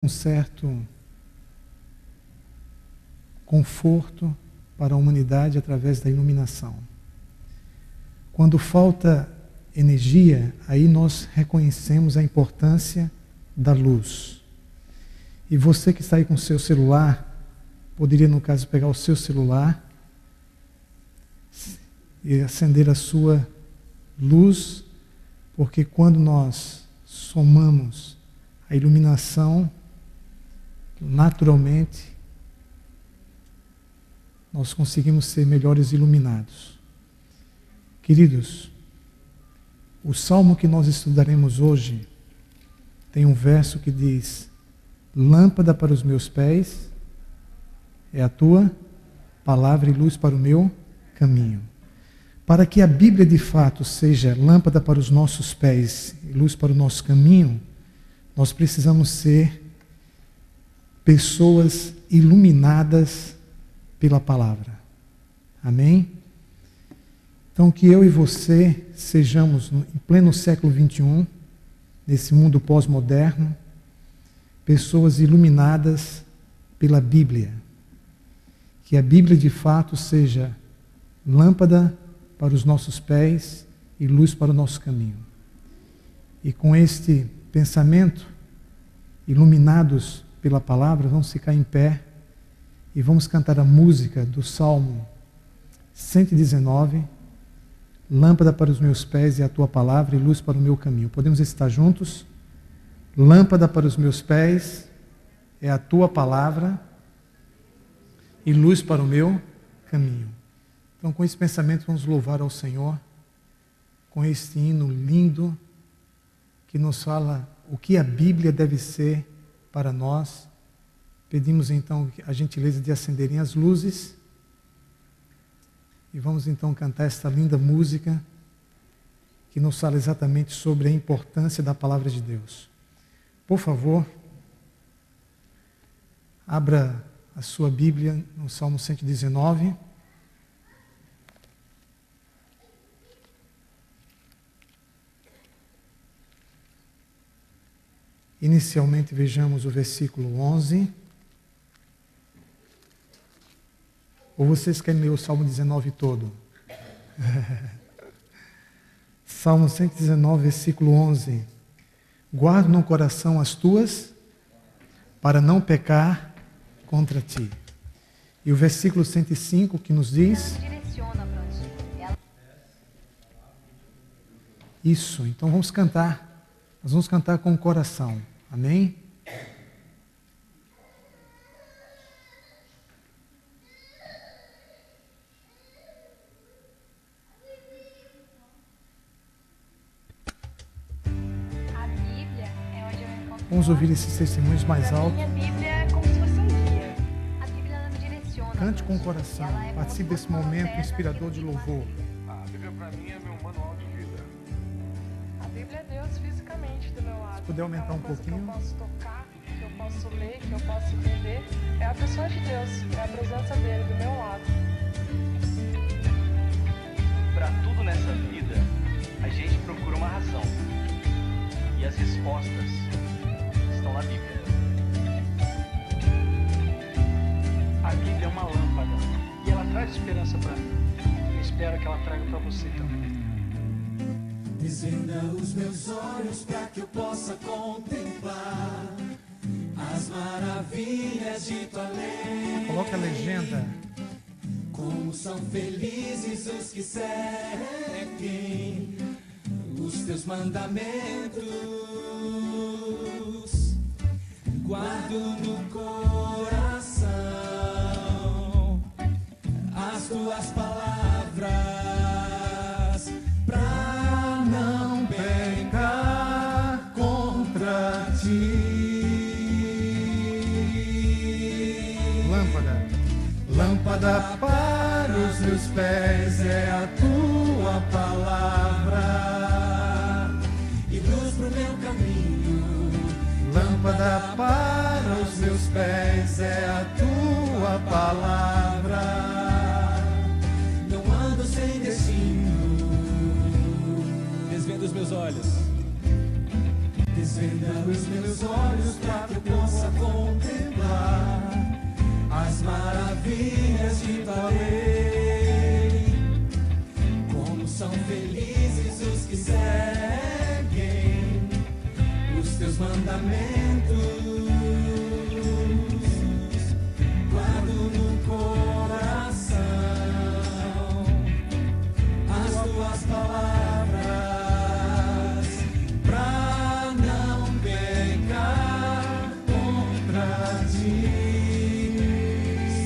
um certo conforto para a humanidade através da iluminação. Quando falta energia, aí nós reconhecemos a importância da luz. E você que está aí com o seu celular, poderia, no caso, pegar o seu celular e acender a sua luz, porque quando nós somamos a iluminação, naturalmente, nós conseguimos ser melhores iluminados. Queridos, o salmo que nós estudaremos hoje tem um verso que diz: lâmpada para os meus pés é a tua palavra e luz para o meu caminho. Para que a Bíblia de fato seja lâmpada para os nossos pés e luz para o nosso caminho, nós precisamos ser pessoas iluminadas pela palavra. Amém? Então, que eu e você sejamos, em pleno século XXI, nesse mundo pós-moderno, pessoas iluminadas pela Bíblia. Que a Bíblia de fato seja lâmpada para os nossos pés e luz para o nosso caminho. E com este pensamento, iluminados pela palavra, vamos ficar em pé e vamos cantar a música do Salmo 119, lâmpada para os meus pés é a tua palavra e luz para o meu caminho. Podemos estar juntos? Lâmpada para os meus pés é a tua palavra e luz para o meu caminho. Então, com esse pensamento, vamos louvar ao Senhor com este hino lindo que nos fala o que a Bíblia deve ser para nós. Pedimos então a gentileza de acenderem as luzes e vamos então cantar esta linda música que nos fala exatamente sobre a importância da palavra de Deus. Por favor, abra a sua Bíblia no Salmo 119. Inicialmente vejamos o versículo 11. Ou vocês querem ler o Salmo 19 todo? Salmo 119, versículo 11. Guarda no coração as tuas, para não pecar contra ti. E o versículo 105 que nos diz... Isso, então vamos cantar. Nós vamos cantar com o coração. Amém? Vamos ouvir esses testemunhos mais alto. Minha Bíblia é como se fosse um guia. A Bíblia ela me direciona. Cante com o coração. Participe desse momento inspirador de louvor. A Bíblia para mim é meu manual de vida. A Bíblia é Deus fisicamente do meu lado. Se puder aumentar um pouquinho. Que eu posso tocar, que eu posso ler, que eu posso entender. É a pessoa de Deus, é a presença dele do meu lado. Para tudo nessa vida, a gente procura uma razão. E as respostas estão na Bíblia. A Bíblia é uma lâmpada e ela traz esperança para mim. Eu espero que ela traga para você também. Desvenda os meus olhos para que eu possa contemplar as maravilhas de tua lei. Coloque a legenda. Como são felizes os que seguem os teus mandamentos. Guardo no coração as tuas palavras pra não pecar contra ti. Lâmpada para os meus pés é a tua palavra e luz pro meu caminho. Lâmpada para os meus pés é a tua palavra. Não ando sem destino. Desvenda os meus olhos. Desvenda os meus olhos para que eu possa contemplar as maravilhas de tua lei. Como são felizes os que seguem os teus mandamentos. Guardo no coração as tuas palavras pra não pecar contra ti.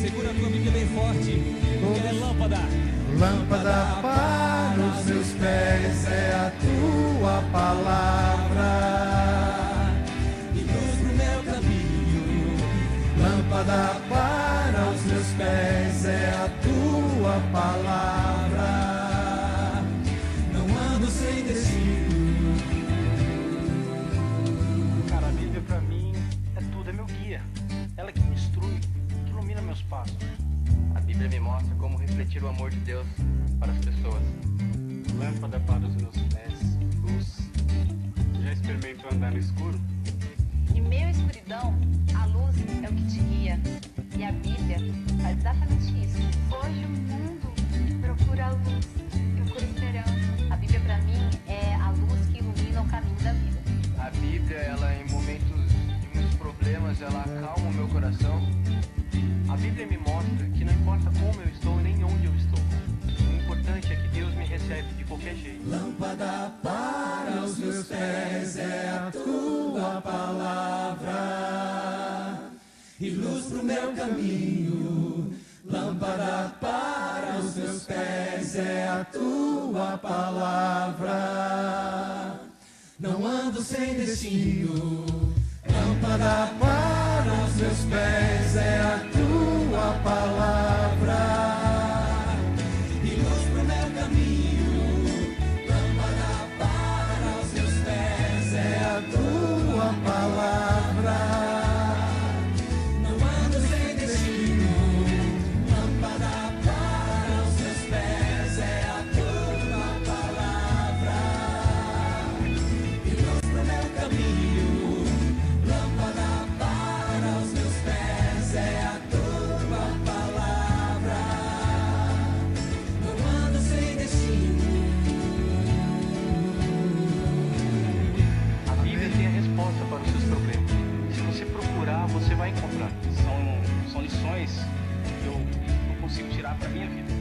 Segura a tua Bíblia bem forte, porque ela é lâmpada. Lâmpada para os meus pés é a tua palavra e luz pro meu caminho. Lâmpada para os meus pés é a tua palavra. Não ando sem destino. Cara, a Bíblia pra mim é tudo, é meu guia. Ela que me instrui, que ilumina meus passos. A Bíblia me mostra como refletir o amor de Deus para as pessoas. Lâmpada para os meus pés, luz. Já experimentou andar no escuro? Em meio à escuridão, a luz é o que te guia. E a Bíblia faz exatamente isso. Hoje o mundo procura a luz, procura esperança. A Bíblia para mim é a luz que ilumina o caminho da vida. A Bíblia, ela em momentos de muitos problemas, ela acalma o meu coração. A Bíblia me mostra que não importa como eu estou nem onde eu estou. O importante é que Deus me recebe de qualquer jeito. Lâmpada para os meus pés é a tua palavra e luz pro meu caminho. Lâmpada para os meus pés é a tua palavra. Não ando sem destino. Lâmpada para os meus pés é a tua palavra e luz pro meu caminho. Lâmpada para os meus pés é a tua palavra. Não ando sem destino. Lâmpada para os meus pés é a tua palavra e luz pro meu caminho. Lâmpada para os meus pés é a tua palavra. Não ando sem destino. A Bíblia tem a resposta para os seus problemas. Se você procurar, você vai encontrar. São lições que eu não consigo tirar para minha vida.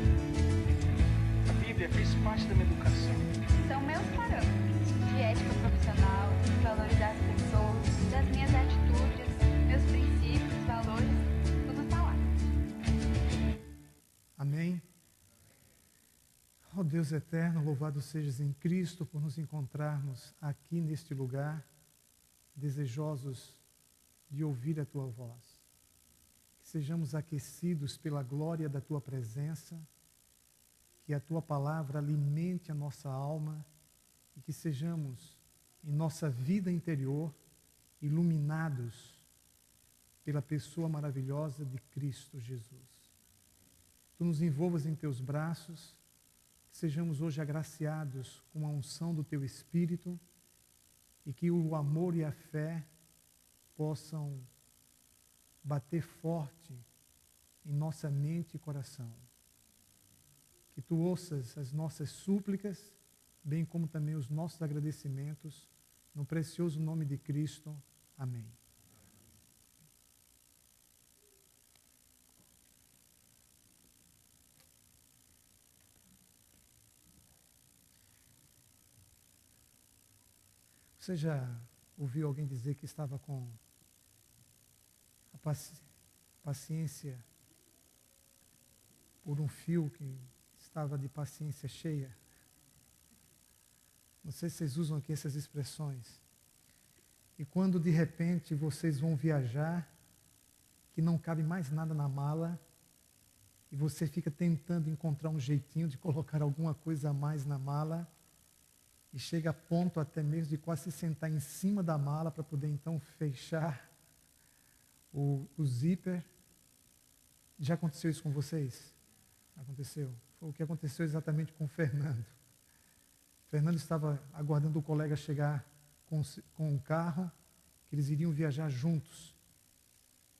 A Bíblia fez parte da minha educação. São meus parâmetros de ética profissional, de valorizar as pessoas, das minhas atitudes, meus princípios, valores, tudo está lá. Amém? Ó Deus eterno, louvado sejas em Cristo por nos encontrarmos aqui neste lugar, desejosos de ouvir a Tua voz. Que sejamos aquecidos pela glória da Tua presença, que a Tua palavra alimente a nossa alma e que sejamos, em nossa vida interior, iluminados pela pessoa maravilhosa de Cristo Jesus. Tu nos envolvas em Teus braços, que sejamos hoje agraciados com a unção do Teu Espírito e que o amor e a fé possam bater forte em nossa mente e coração. Que Tu ouças as nossas súplicas, bem como também os nossos agradecimentos, no precioso nome de Cristo. Amém. Você já ouviu alguém dizer que estava com a paciência por um fio que estava de paciência cheia? Não sei se vocês usam aqui essas expressões. E quando de repente vocês vão viajar, que não cabe mais nada na mala, e você fica tentando encontrar um jeitinho de colocar alguma coisa a mais na mala, e chega a ponto até mesmo de quase se sentar em cima da mala para poder então fechar o zíper. Já aconteceu isso com vocês? Aconteceu. Foi o que aconteceu exatamente com o Fernando. O Fernando estava aguardando o colega chegar com um carro, que eles iriam viajar juntos.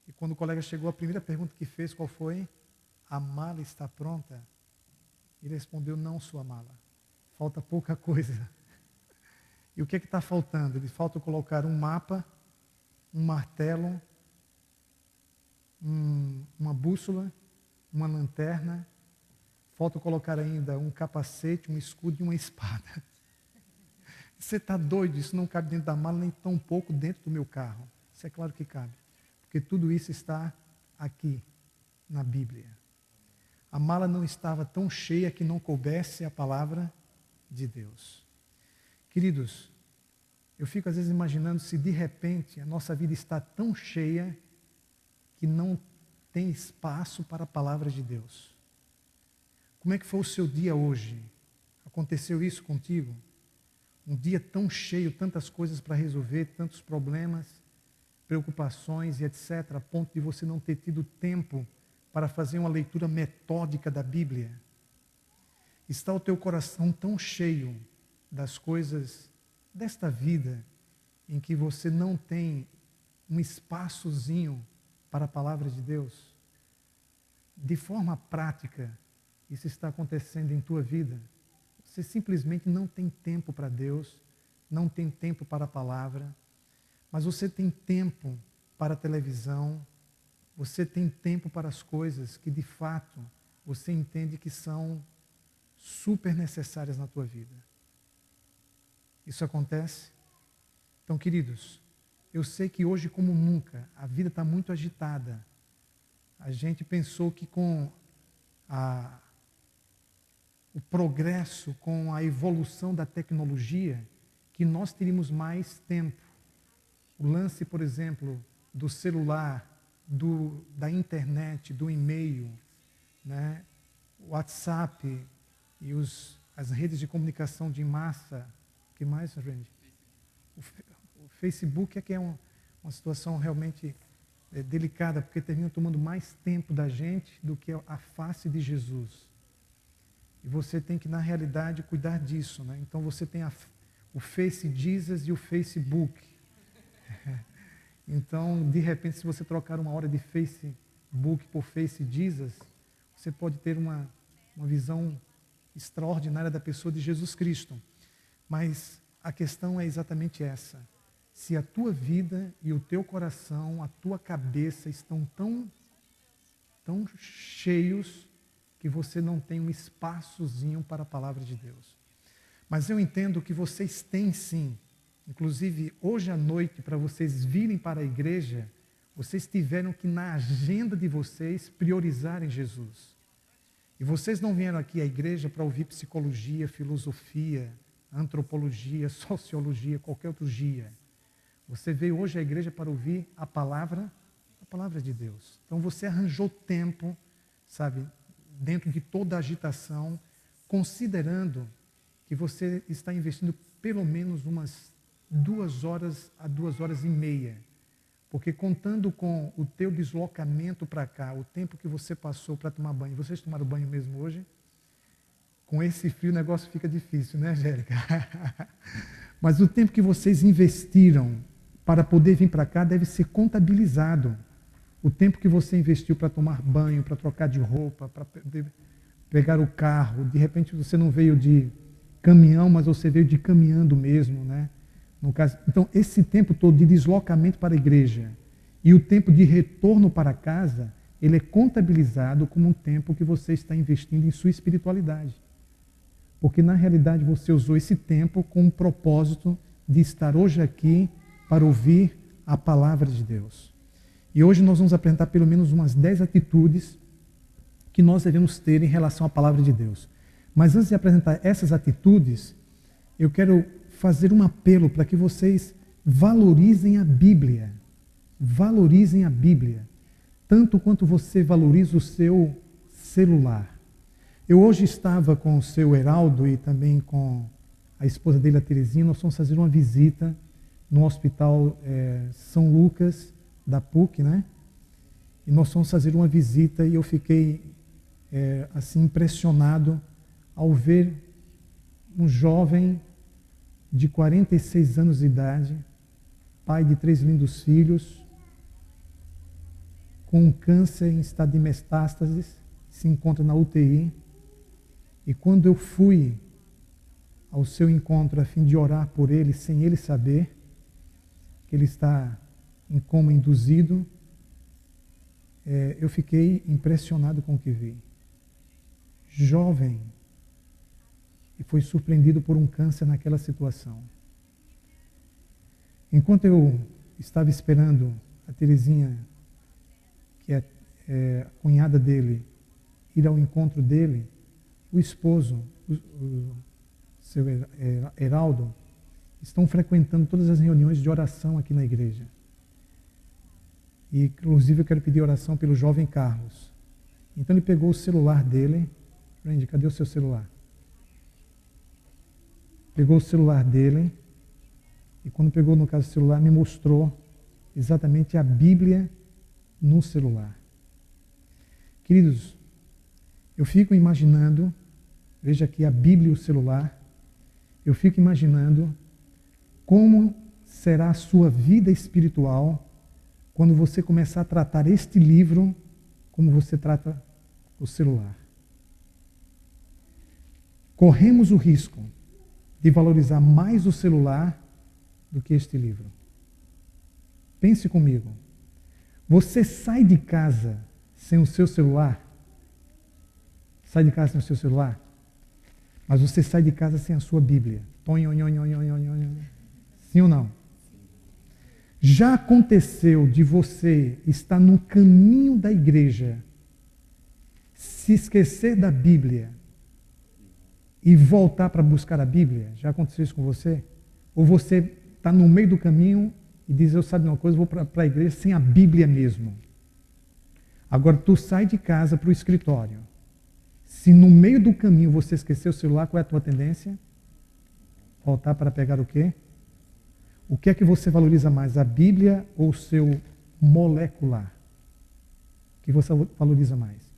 E quando o colega chegou, a primeira pergunta que fez, qual foi? A mala está pronta? Ele respondeu, não, sua mala. Falta pouca coisa. E o que está faltando? Ele falta colocar um mapa, um martelo, uma bússola, uma lanterna. Falta colocar ainda um capacete, um escudo e uma espada. Você está doido? Isso não cabe dentro da mala, nem tão pouco dentro do meu carro. Isso é claro que cabe. Porque tudo isso está aqui, na Bíblia. A mala não estava tão cheia que não coubesse a palavra de Deus. Queridos, eu fico às vezes imaginando se de repente a nossa vida está tão cheia que não tem espaço para a palavra de Deus. Como é que foi o seu dia hoje? Aconteceu isso contigo? Um dia tão cheio, tantas coisas para resolver, tantos problemas, preocupações e etc., a ponto de você não ter tido tempo para fazer uma leitura metódica da Bíblia? Está o teu coração tão cheio das coisas desta vida, em que você não tem um espaçozinho para a palavra de Deus? De forma prática, isso está acontecendo em tua vida. Você simplesmente não tem tempo para Deus, não tem tempo para a palavra, mas você tem tempo para a televisão, você tem tempo para as coisas que de fato você entende que são super necessárias na tua vida. Isso acontece? Então, queridos, eu sei que hoje, como nunca, a vida está muito agitada. A gente pensou que com o progresso, com a evolução da tecnologia, que nós teríamos mais tempo. O lance, por exemplo, do celular, da internet, do e-mail, né? O WhatsApp e as redes de comunicação de massa. O que mais, Randy? O Facebook é que é uma situação realmente delicada, porque termina tomando mais tempo da gente do que a face de Jesus. E você tem que, na realidade, cuidar disso, né? Então você tem o Face Jesus e o Facebook. Então, de repente, se você trocar uma hora de Facebook por Face Jesus, você pode ter uma visão extraordinária da pessoa de Jesus Cristo. Mas a questão é exatamente essa. Se a tua vida e o teu coração, a tua cabeça estão tão cheios que você não tem um espaçozinho para a palavra de Deus. Mas eu entendo que vocês têm sim. Inclusive, hoje à noite, para vocês virem para a igreja, vocês tiveram que, na agenda de vocês, priorizarem Jesus. E vocês não vieram aqui à igreja para ouvir psicologia, filosofia, antropologia, sociologia, qualquer outro dia. Você veio hoje à igreja para ouvir a palavra de Deus. Então você arranjou tempo, sabe, dentro de toda a agitação, considerando que você está investindo pelo menos umas 2 horas a 2 horas e meia. Porque contando com o teu deslocamento para cá, o tempo que você passou para tomar banho, vocês tomaram banho mesmo hoje? Com esse frio o negócio fica difícil, né, Angélica? Mas o tempo que vocês investiram para poder vir para cá deve ser contabilizado. O tempo que você investiu para tomar banho, para trocar de roupa, para pegar o carro. De repente você não veio de caminhão, mas você veio de caminhando mesmo, né? No caso, então, esse tempo todo de deslocamento para a igreja e o tempo de retorno para casa, ele é contabilizado como um tempo que você está investindo em sua espiritualidade. Porque, na realidade, você usou esse tempo com o propósito de estar hoje aqui para ouvir a palavra de Deus. E hoje nós vamos apresentar pelo menos umas 10 atitudes que nós devemos ter em relação à palavra de Deus. Mas antes de apresentar essas atitudes, eu quero fazer um apelo para que vocês valorizem a Bíblia. Valorizem a Bíblia. Tanto quanto você valoriza o seu celular. Eu hoje estava com o seu Heraldo e também com a esposa dele, a Terezinha. Nós fomos fazer uma visita no Hospital São Lucas, da PUC, né? E nós fomos fazer uma visita e eu fiquei assim impressionado ao ver um jovem de 46 anos de idade, pai de 3 lindos filhos, com um câncer em estado de metástases, se encontra na UTI. E quando eu fui ao seu encontro a fim de orar por ele, sem ele saber que ele está em coma induzido, eu fiquei impressionado com o que vi. Jovem, e foi surpreendido por um câncer naquela situação. Enquanto eu estava esperando a Terezinha, que é a cunhada dele, ir ao encontro dele, o esposo, o seu Heraldo, estão frequentando todas as reuniões de oração aqui na igreja. E, inclusive, eu quero pedir oração pelo jovem Carlos. Então, ele pegou o celular dele. Randy, cadê o seu celular? Pegou o celular dele. E, quando pegou, no caso, o celular, me mostrou exatamente a Bíblia no celular. Queridos, eu fico imaginando, veja aqui a Bíblia e o celular, eu fico imaginando como será a sua vida espiritual quando você começar a tratar este livro como você trata o celular. Corremos o risco de valorizar mais o celular do que este livro. Pense comigo. Você sai de casa sem o seu celular? Sai de casa sem o seu celular? Mas você sai de casa sem a sua Bíblia. Sim ou não? Já aconteceu de você estar no caminho da igreja, se esquecer da Bíblia e voltar para buscar a Bíblia? Já aconteceu isso com você? Ou você está no meio do caminho e diz, eu sabe uma coisa, vou para a igreja sem a Bíblia mesmo. Agora tu sai de casa para o escritório. Se no meio do caminho você esquecer o celular, qual é a tua tendência? Voltar para pegar o quê? O que é que você valoriza mais, a Bíblia ou o seu molecular? O que você valoriza mais?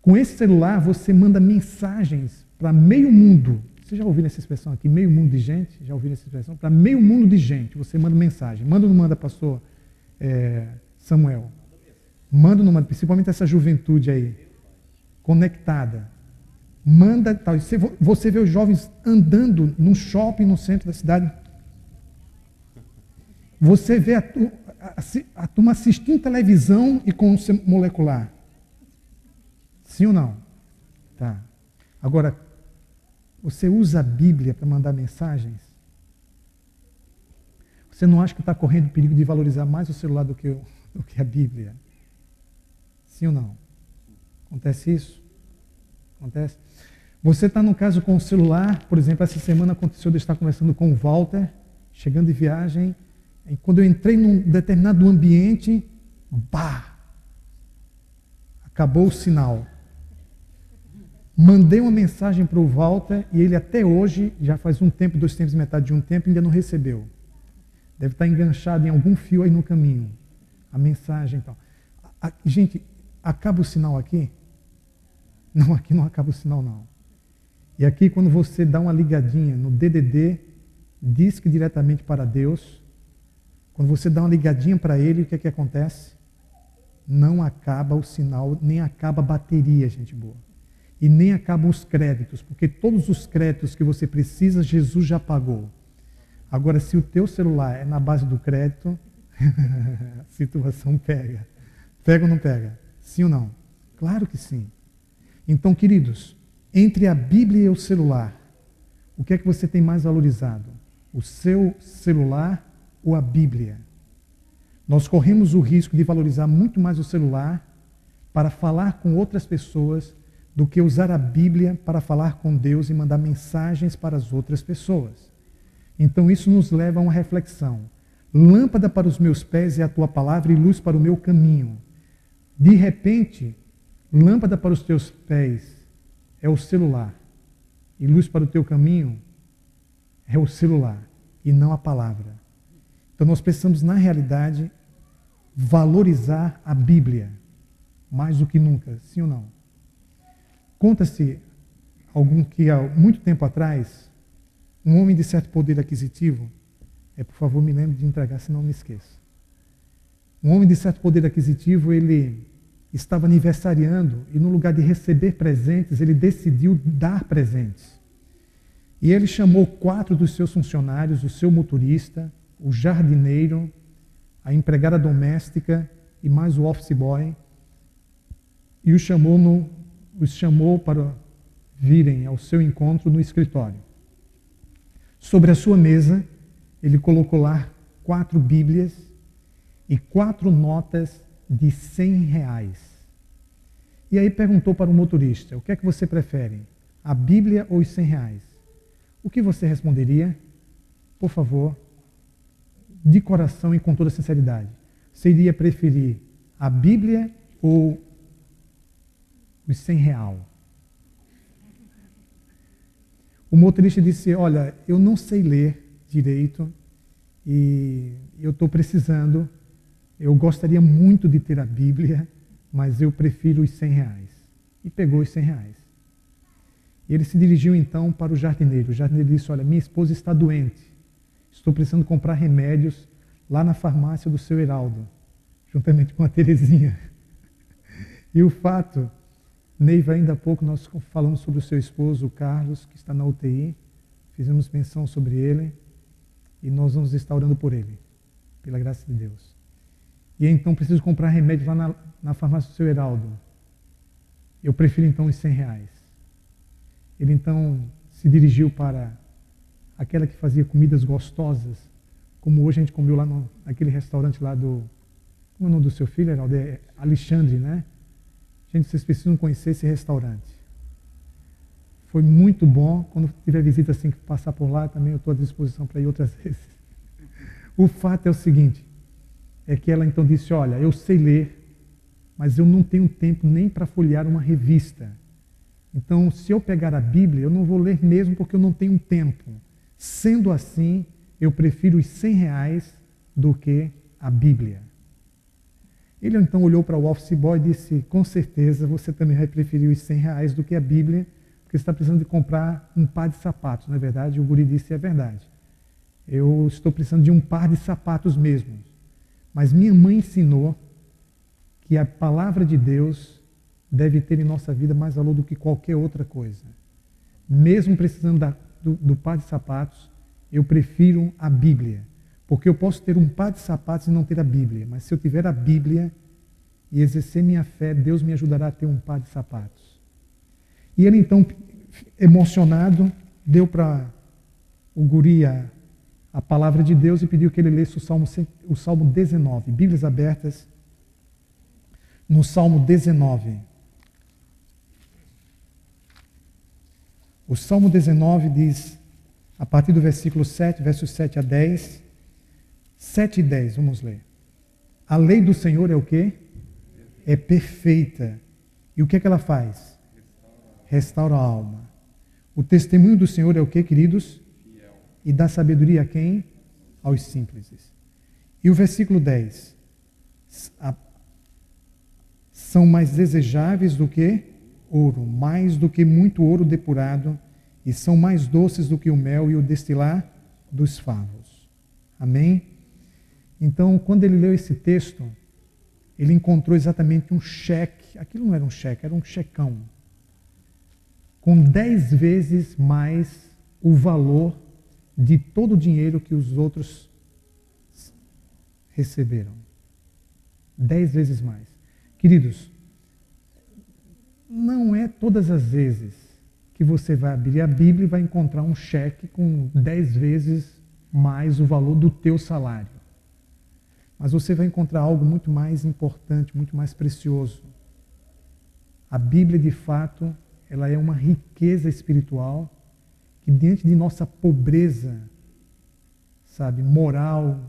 Com esse celular você manda mensagens para meio mundo. Você já ouviu essa expressão aqui? Meio mundo de gente? Já ouviu essa expressão? Para meio mundo de gente você manda mensagem. Manda ou não manda, pastor Samuel? Manda ou não manda? Principalmente essa juventude aí, conectada. Manda tal. Você vê os jovens andando num shopping no centro da cidade. Você vê a turma assistindo televisão e com o seu molecular. Sim ou não? Tá. Agora, você usa a Bíblia para mandar mensagens? Você não acha que está correndo o perigo de valorizar mais o celular do que a Bíblia? Sim ou não? Acontece isso? Acontece? Você está, no caso, com o celular, por exemplo, essa semana aconteceu de estar conversando com o Walter, chegando de viagem, e quando eu entrei num determinado ambiente, acabou o sinal. Mandei uma mensagem para o Walter e ele até hoje, já faz um tempo, 2 tempos e metade de um tempo, ainda não recebeu. Deve estar enganchado em algum fio aí no caminho. A mensagem e tal. Gente, acaba o sinal aqui? Não, aqui não acaba o sinal não. E aqui quando você dá uma ligadinha no DDD, diz que diretamente para Deus, quando você dá uma ligadinha para ele, o que é que acontece? Não acaba o sinal, nem acaba a bateria, gente boa. E nem acabam os créditos, porque todos os créditos que você precisa, Jesus já pagou. Agora, se o teu celular é na base do crédito, a situação pega. Pega ou não pega? Sim ou não? Claro que sim. Então, queridos, entre a Bíblia e o celular, o que é que você tem mais valorizado? O seu celular ou a Bíblia? Nós corremos o risco de valorizar muito mais o celular para falar com outras pessoas do que usar a Bíblia para falar com Deus e mandar mensagens para as outras pessoas. Então isso nos leva a uma reflexão. Lâmpada para os meus pés é a tua palavra e luz para o meu caminho. De repente, lâmpada para os teus pés é o celular e luz para o teu caminho é o celular e não a palavra. Então nós precisamos, na realidade, valorizar a Bíblia mais do que nunca, sim ou não? Conta-se que há muito tempo atrás, Um homem de certo poder aquisitivo, por favor, me lembre de entregar, senão me esqueço. Um homem de certo poder aquisitivo, ele estava aniversariando e no lugar de receber presentes, ele decidiu dar presentes. E ele chamou 4 dos seus funcionários, o seu motorista, o jardineiro, a empregada doméstica e mais o office boy, e os chamou para virem ao seu encontro no escritório. Sobre a sua mesa, ele colocou lá 4 Bíblias e 4 notas de R$100. E aí perguntou para o motorista, o que é que você prefere, a Bíblia ou os R$100? O que você responderia? Por favor, de coração e com toda sinceridade. Você iria preferir a Bíblia ou os R$100? O motorista disse, olha, eu não sei ler direito e eu estou precisando, eu gostaria muito de ter a Bíblia, mas eu prefiro os R$100. E pegou os R$100. E ele se dirigiu então para o jardineiro. O jardineiro disse, olha, minha esposa está doente, estou precisando comprar remédios lá na farmácia do seu Heraldo, juntamente com a Terezinha. E o fato, Neiva, ainda há pouco nós falamos sobre o seu esposo, o Carlos, que está na UTI, fizemos menção sobre ele e nós vamos estar orando por ele, pela graça de Deus. E então preciso comprar remédio lá na farmácia do seu Heraldo. Eu prefiro então os R$100. Ele então se dirigiu para aquela que fazia comidas gostosas, como hoje a gente comeu lá naquele restaurante lá do... Como é o nome do seu filho, Heraldo? É Alexandre, né? Gente, vocês precisam conhecer esse restaurante. Foi muito bom. Quando tiver visita assim, que passar por lá, também eu estou à disposição para ir outras vezes. O fato é o seguinte, é que ela então disse, olha, eu sei ler, mas eu não tenho tempo nem para folhear uma revista. Então, se eu pegar a Bíblia, eu não vou ler mesmo porque eu não tenho tempo. Sendo assim, eu prefiro os R$100 do que a Bíblia. Ele então olhou para o office boy e disse, com certeza você também vai preferir os R$100 do que a Bíblia, porque você está precisando de comprar um par de sapatos. Na verdade, o guri disse, é verdade. Eu estou precisando de um par de sapatos mesmo. Mas minha mãe ensinou que a palavra de Deus deve ter em nossa vida mais valor do que qualquer outra coisa. Mesmo precisando do par de sapatos, eu prefiro a Bíblia. Porque eu posso ter um par de sapatos e não ter a Bíblia. Mas se eu tiver a Bíblia e exercer minha fé, Deus me ajudará a ter um par de sapatos. E ele então, emocionado, deu para o guri a palavra de Deus e pediu que ele lesse o Salmo 19. Bíblias abertas no Salmo 19. O Salmo 19 diz, a partir do versículo 7, versos 7 a 10, 7 e 10, vamos ler. A lei do Senhor é o quê? É perfeita. E o que é que ela faz? Restaura a alma. O testemunho do Senhor é o quê, queridos? E dá sabedoria a quem? Aos simples. E o versículo 10. São mais desejáveis do que ouro, mais do que muito ouro depurado, e são mais doces do que o mel e o destilar dos favos. Amém? Então, quando ele leu esse texto, ele encontrou exatamente um cheque. Aquilo não era um cheque, era um checão. Com 10 vezes mais o valor de todo o dinheiro que os outros receberam. 10 vezes mais. Queridos, não é todas as vezes que você vai abrir a Bíblia e vai encontrar um cheque com 10 vezes mais o valor do teu salário. Mas você vai encontrar algo muito mais importante, muito mais precioso. A Bíblia, de fato, ela é uma riqueza espiritual que diante de nossa pobreza, sabe, moral,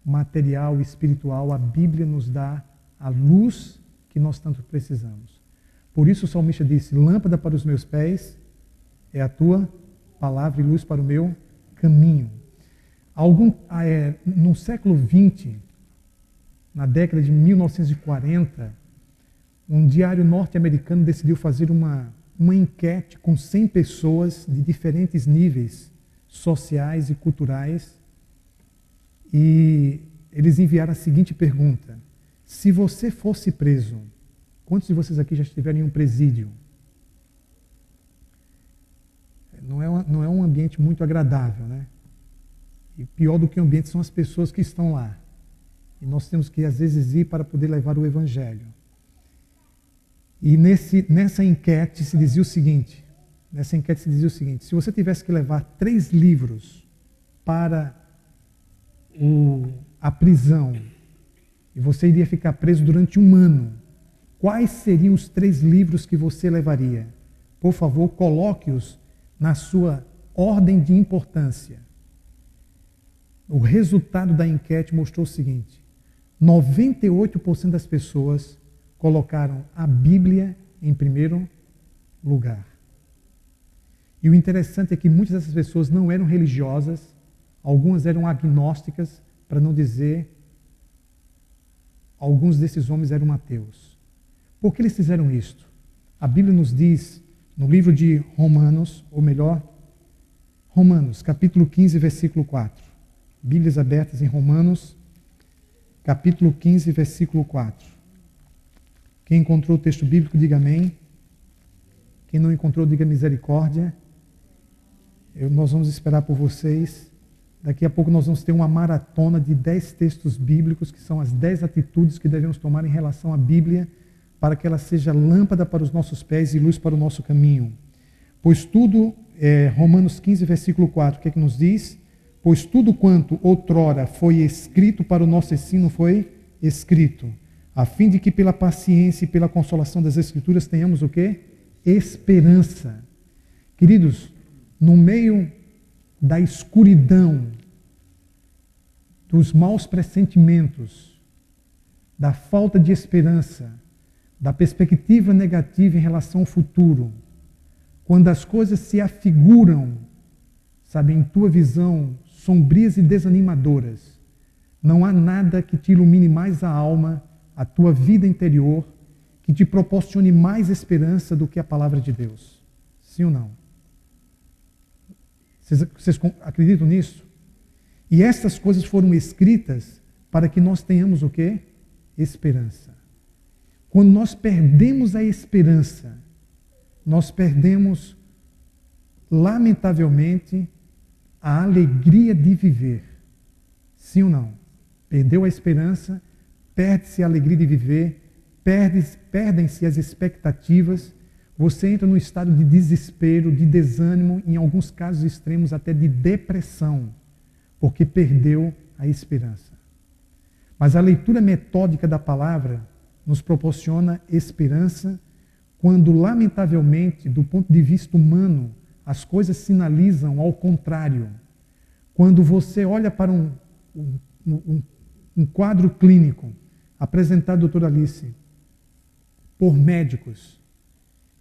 material, espiritual, a Bíblia nos dá a luz que nós tanto precisamos. Por isso o salmista disse, lâmpada para os meus pés é a tua palavra e luz para o meu caminho. No século XX, na década de 1940, um diário norte-americano decidiu fazer uma enquete com 100 pessoas de diferentes níveis sociais e culturais, e eles enviaram a seguinte pergunta: se você fosse preso, quantos de vocês aqui já estiveram em um presídio? Não é um ambiente muito agradável, né? E pior do que o ambiente são as pessoas que estão lá. E nós temos que, às vezes, ir para poder levar o Evangelho. E nessa enquete se dizia o seguinte: se você tivesse que levar 3 livros para a prisão, e você iria ficar preso durante 1 ano, quais seriam os 3 livros que você levaria? Por favor, coloque-os na sua ordem de importância. O resultado da enquete mostrou o seguinte: 98% das pessoas colocaram a Bíblia em primeiro lugar. E o interessante é que muitas dessas pessoas não eram religiosas, algumas eram agnósticas, para não dizer, alguns desses homens eram ateus. Por que eles fizeram isto? A Bíblia nos diz, no livro de Romanos, ou melhor, Romanos, capítulo 15, versículo 4. Bíblias abertas em Romanos, capítulo 15, versículo 4. Quem encontrou o texto bíblico, diga amém. Quem não encontrou, diga misericórdia. Nós vamos esperar por vocês. Daqui a pouco nós vamos ter uma maratona de 10 textos bíblicos, que são as 10 atitudes que devemos tomar em relação à Bíblia, para que ela seja lâmpada para os nossos pés e luz para o nosso caminho. Pois tudo, Romanos 15, versículo 4, o que é que nos diz? Pois tudo quanto outrora foi escrito para o nosso ensino foi escrito, a fim de que pela paciência e pela consolação das Escrituras tenhamos o quê? Esperança. Queridos, no meio da escuridão, dos maus pressentimentos, da falta de esperança, da perspectiva negativa em relação ao futuro, quando as coisas se afiguram, sabe, em tua visão, sombrias e desanimadoras, não há nada que te ilumine mais a alma, a tua vida interior, que te proporcione mais esperança do que a palavra de Deus. Sim ou não? Vocês acreditam nisso? E essas coisas foram escritas para que nós tenhamos o quê? Esperança. Quando nós perdemos a esperança, nós perdemos, lamentavelmente, a alegria de viver. Sim ou não? Perdeu a esperança, perde-se a alegria de viver, perdem-se as expectativas, você entra num estado de desespero, de desânimo, em alguns casos extremos até de depressão, porque perdeu a esperança. Mas a leitura metódica da palavra nos proporciona esperança quando, lamentavelmente, do ponto de vista humano, as coisas sinalizam ao contrário. Quando você olha para um quadro clínico apresentado, doutora Alice, por médicos,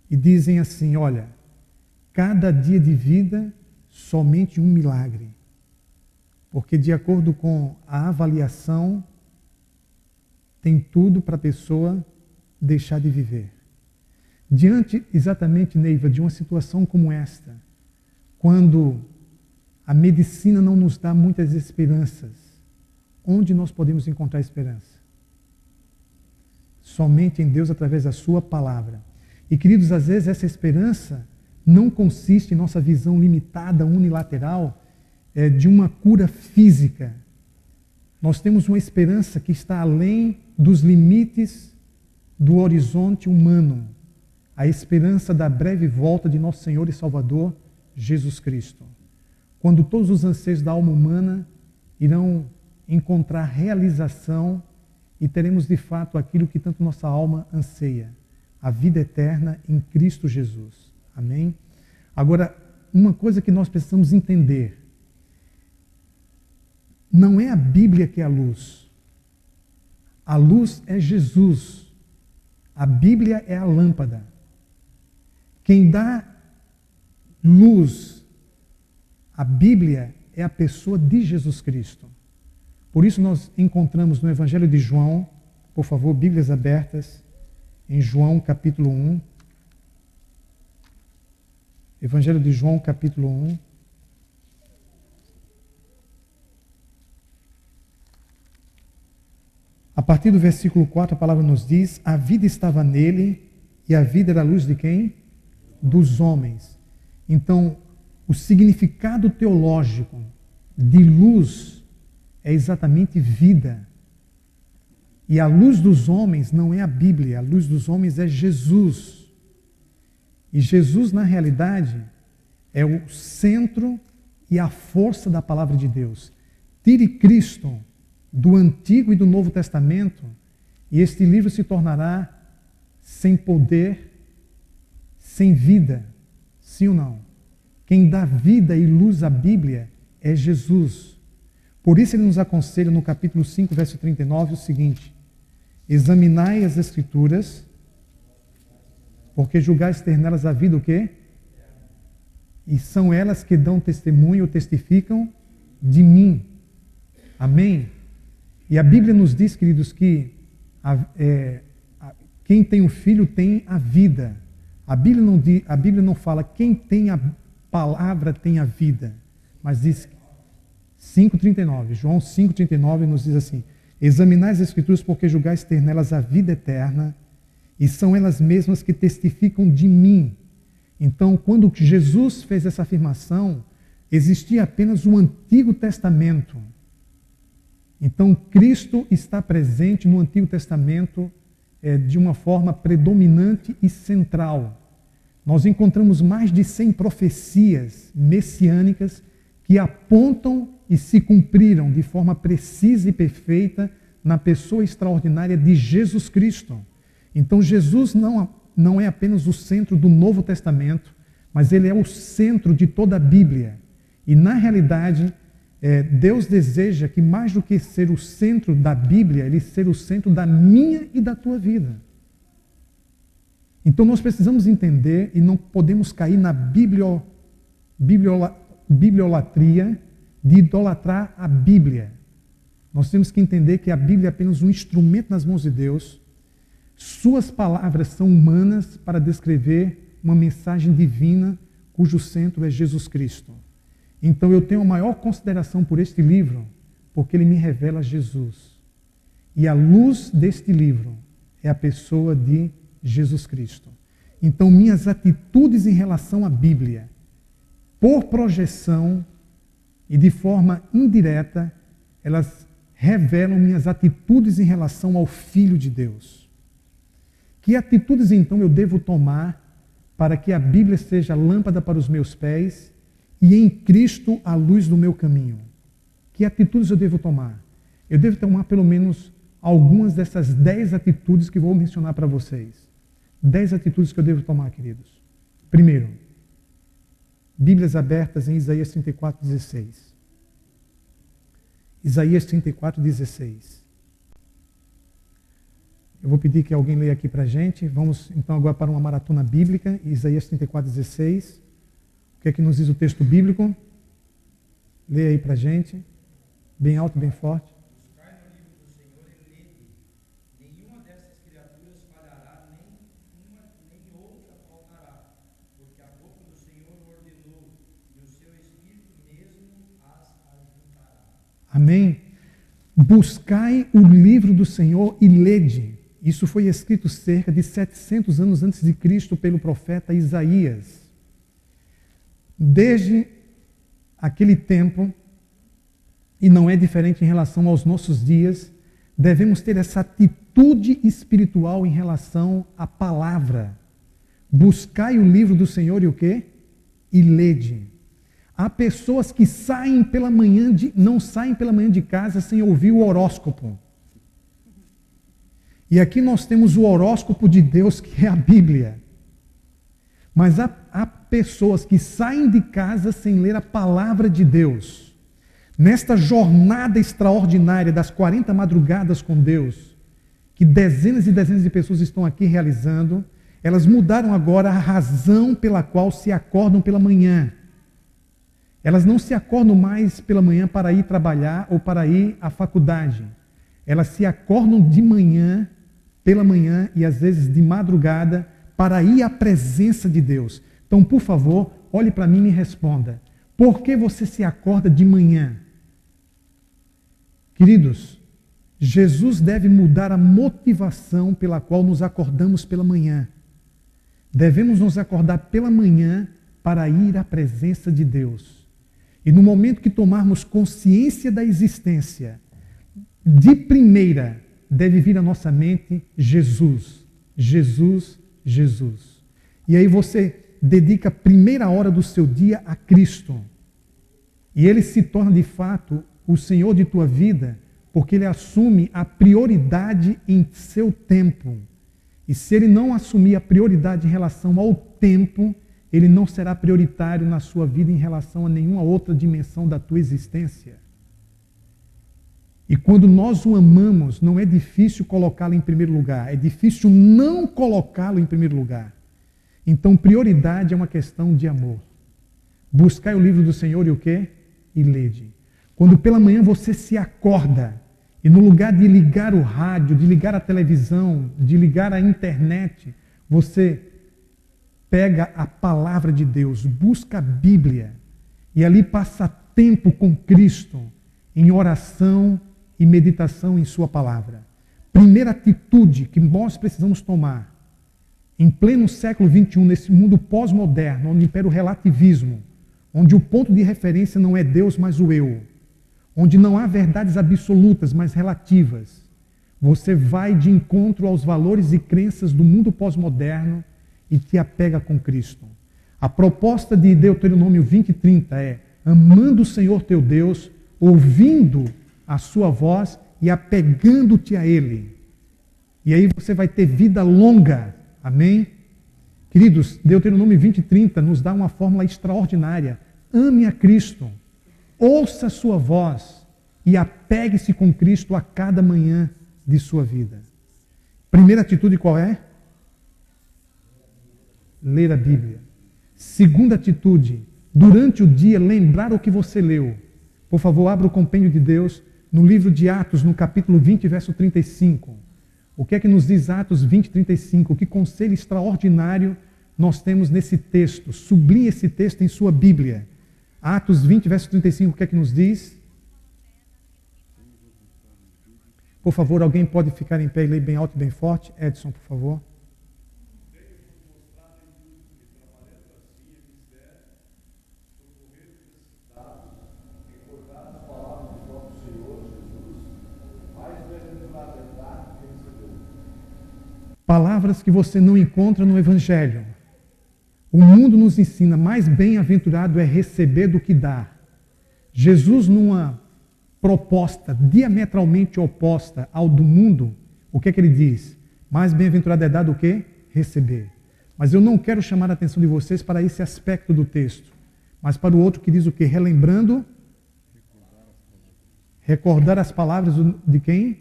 e dizem assim: olha, cada dia de vida, somente um milagre. Porque, de acordo com a avaliação, tem tudo para a pessoa deixar de viver. Diante, exatamente, Neiva, de uma situação como esta, quando a medicina não nos dá muitas esperanças, onde nós podemos encontrar esperança? Somente em Deus, através da sua palavra. E, queridos, às vezes essa esperança não consiste em nossa visão limitada, unilateral, de uma cura física. Nós temos uma esperança que está além dos limites do horizonte humano. A esperança da breve volta de nosso Senhor e Salvador, Jesus Cristo. Quando todos os anseios da alma humana irão encontrar realização e teremos de fato aquilo que tanto nossa alma anseia, a vida eterna em Cristo Jesus. Amém? Agora, uma coisa que nós precisamos entender: não é a Bíblia que é a luz. A luz é Jesus. A Bíblia é a lâmpada. Quem dá luz, a Bíblia, é a pessoa de Jesus Cristo. Por isso nós encontramos no Evangelho de João, por favor, Bíblias abertas, em João capítulo 1. Evangelho de João capítulo 1. A partir do versículo 4, a palavra nos diz: a vida estava nele, e a vida era a luz de quem? Dos homens. Então, o significado teológico de luz é exatamente vida. E a luz dos homens não é a Bíblia, a luz dos homens é Jesus. E Jesus, na realidade, é o centro e a força da palavra de Deus. Tire Cristo do Antigo e do Novo Testamento, e este livro se tornará sem poder, sem vida. Sim ou não? Quem dá vida e luz à Bíblia é Jesus. Por isso ele nos aconselha no capítulo 5, verso 39, o seguinte: examinai as Escrituras, porque julgais ter nelas a vida o quê? E são elas que dão testemunho ou testificam de mim. Amém? E a Bíblia nos diz, queridos, que quem tem o Filho tem a vida. A Bíblia não fala quem tem a palavra tem a vida, mas diz 5,39. João 5,39 nos diz assim: examinai as Escrituras, porque julgais ter nelas a vida eterna, e são elas mesmas que testificam de mim. Então, quando Jesus fez essa afirmação, existia apenas o Antigo Testamento. Então, Cristo está presente no Antigo Testamento de uma forma predominante e central. Nós encontramos mais de 100 profecias messiânicas que apontam e se cumpriram de forma precisa e perfeita na pessoa extraordinária de Jesus Cristo. Então, Jesus não é apenas o centro do Novo Testamento, mas ele é o centro de toda a Bíblia. E, na realidade, Deus deseja que, mais do que ser o centro da Bíblia, ele seja o centro da minha e da tua vida. Então, nós precisamos entender e não podemos cair na bibliolatria de idolatrar a Bíblia. Nós temos que entender que a Bíblia é apenas um instrumento nas mãos de Deus. Suas palavras são humanas para descrever uma mensagem divina cujo centro é Jesus Cristo. Então eu tenho a maior consideração por este livro, porque ele me revela Jesus. E a luz deste livro é a pessoa de Jesus Cristo. Então minhas atitudes em relação à Bíblia, por projeção e de forma indireta, elas revelam minhas atitudes em relação ao Filho de Deus. Que atitudes então eu devo tomar para que a Bíblia seja lâmpada para os meus pés e em Cristo a luz do meu caminho? Que atitudes eu devo tomar? Eu devo tomar pelo menos algumas dessas 10 atitudes que vou mencionar para vocês. 10 atitudes que eu devo tomar, queridos. Primeiro, Bíblias abertas em Isaías 34:16. Isaías 34:16. Eu vou pedir que alguém leia aqui para a gente. Vamos então agora para uma maratona bíblica. Isaías 34:16. O que é que nos diz o texto bíblico? Leia aí para a gente. Bem alto, bem forte. Buscai no livro do Senhor e lede. Nenhuma dessas criaturas falhará, nem uma nem outra faltará. Porque a boca do Senhor ordenou, e o seu Espírito mesmo as ajuntará. Amém? Buscai o livro do Senhor e lede. Isso foi escrito cerca de 700 anos antes de Cristo pelo profeta Isaías. Desde aquele tempo, e não é diferente em relação aos nossos dias, devemos ter essa atitude espiritual em relação à palavra. Buscai o livro do Senhor e o quê? E lede. Há pessoas que saem pela manhã não saem pela manhã de casa sem ouvir o horóscopo. E aqui nós temos o horóscopo de Deus, que é a Bíblia. Mas há pessoas que saem de casa sem ler a palavra de Deus. Nesta jornada extraordinária das 40 madrugadas com Deus, que dezenas e dezenas de pessoas estão aqui realizando, elas mudaram agora a razão pela qual se acordam pela manhã. Elas não se acordam mais pela manhã para ir trabalhar ou para ir à faculdade. Elas se acordam de manhã, pela manhã e às vezes de madrugada, para ir à presença de Deus. Então, por favor, olhe para mim e me responda. Por que você se acorda de manhã? Queridos, Jesus deve mudar a motivação pela qual nos acordamos pela manhã. Devemos nos acordar pela manhã para ir à presença de Deus. E no momento que tomarmos consciência da existência, de primeira deve vir à nossa mente Jesus, Jesus, Jesus. E aí você dedica a primeira hora do seu dia a Cristo. E Ele se torna de fato o Senhor de tua vida, porque Ele assume a prioridade em seu tempo. E se Ele não assumir a prioridade em relação ao tempo, Ele não será prioritário na sua vida em relação a nenhuma outra dimensão da tua existência. E quando nós o amamos, não é difícil colocá-lo em primeiro lugar, é difícil não colocá-lo em primeiro lugar. Então, prioridade é uma questão de amor. Buscai o livro do Senhor e o quê? E lede. Quando pela manhã você se acorda, e no lugar de ligar o rádio, de ligar a televisão, de ligar a internet, você pega a palavra de Deus, busca a Bíblia, e ali passa tempo com Cristo, em oração e meditação em sua palavra. Primeira atitude que nós precisamos tomar, em pleno século XXI, nesse mundo pós-moderno, onde impera o relativismo, onde o ponto de referência não é Deus, mas o eu, onde não há verdades absolutas, mas relativas, você vai de encontro aos valores e crenças do mundo pós-moderno e te apega com Cristo. A proposta de Deuteronômio 20:30 é: amando o Senhor teu Deus, ouvindo a sua voz e apegando-te a Ele. E aí você vai ter vida longa. Amém? Queridos, Deuteronômio 20:30 nos dá uma fórmula extraordinária. Ame a Cristo, ouça a sua voz e apegue-se com Cristo a cada manhã de sua vida. Primeira atitude qual é? Ler a Bíblia. Segunda atitude, durante o dia, lembrar o que você leu. Por favor, abra o compêndio de Deus no livro de Atos, no capítulo 20, verso 35. O que é que nos diz Atos 20, 35? Que conselho extraordinário nós temos nesse texto. Sublinhe esse texto em sua Bíblia. Atos 20, verso 35, o que é que nos diz? Por favor, alguém pode ficar em pé e ler bem alto e bem forte? Edson, por favor. Palavras que você não encontra no Evangelho. O mundo nos ensina, mais bem-aventurado é receber do que dar. Jesus, numa proposta diametralmente oposta ao do mundo, o que é que ele diz? Mais bem-aventurado é dar do que? Receber. Mas eu não quero chamar a atenção de vocês para esse aspecto do texto, mas para o outro que diz o quê? Relembrando, recordar as palavras de quem?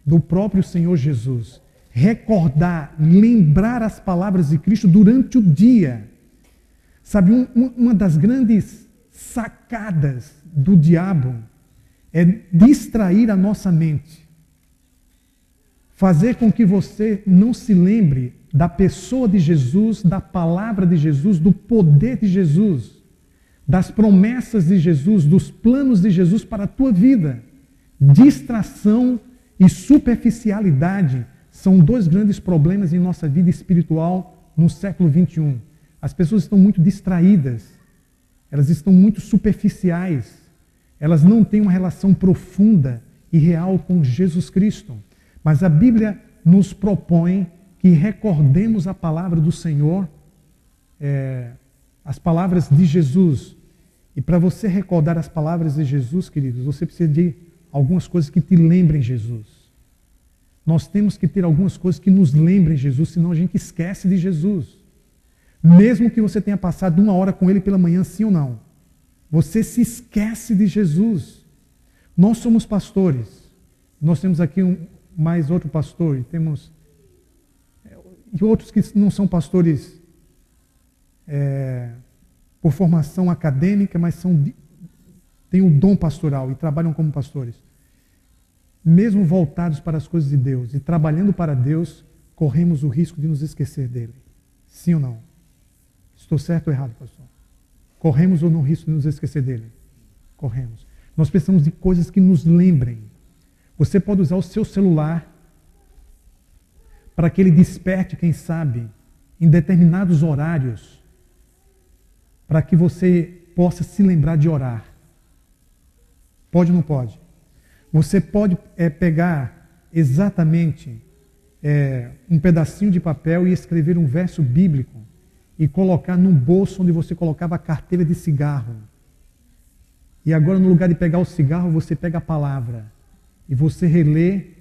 Do próprio Senhor Jesus. Recordar, lembrar as palavras de Cristo durante o dia. Sabe, uma das grandes sacadas do diabo é distrair a nossa mente. Fazer com que você não se lembre da pessoa de Jesus, da palavra de Jesus, do poder de Jesus, das promessas de Jesus, dos planos de Jesus para a tua vida. Distração e superficialidade são dois grandes problemas em nossa vida espiritual no século XXI. As pessoas estão muito distraídas, elas estão muito superficiais, elas não têm uma relação profunda e real com Jesus Cristo. Mas a Bíblia nos propõe que recordemos a palavra do Senhor, as palavras de Jesus. E para você recordar as palavras de Jesus, queridos, você precisa de algumas coisas que te lembrem Jesus. Nós temos que ter algumas coisas que nos lembrem Jesus, senão a gente esquece de Jesus. Mesmo que você tenha passado 1 hora com Ele pela manhã, sim ou não, você se esquece de Jesus. Nós somos pastores. Nós temos aqui mais outro pastor, e temos e outros que não são pastores por formação acadêmica, mas têm o dom pastoral e trabalham como pastores. Mesmo voltados para as coisas de Deus e trabalhando para Deus, corremos o risco de nos esquecer dele. Sim ou não? Estou certo ou errado, pastor? Corremos ou não risco de nos esquecer dele? Corremos. Nós precisamos de coisas que nos lembrem. Você pode usar o seu celular para que ele desperte, quem sabe, em determinados horários, para que você possa se lembrar de orar. Pode ou não pode? Você pode pegar exatamente um pedacinho de papel e escrever um verso bíblico e colocar num bolso onde você colocava a carteira de cigarro. E agora, no lugar de pegar o cigarro, você pega a palavra e você relê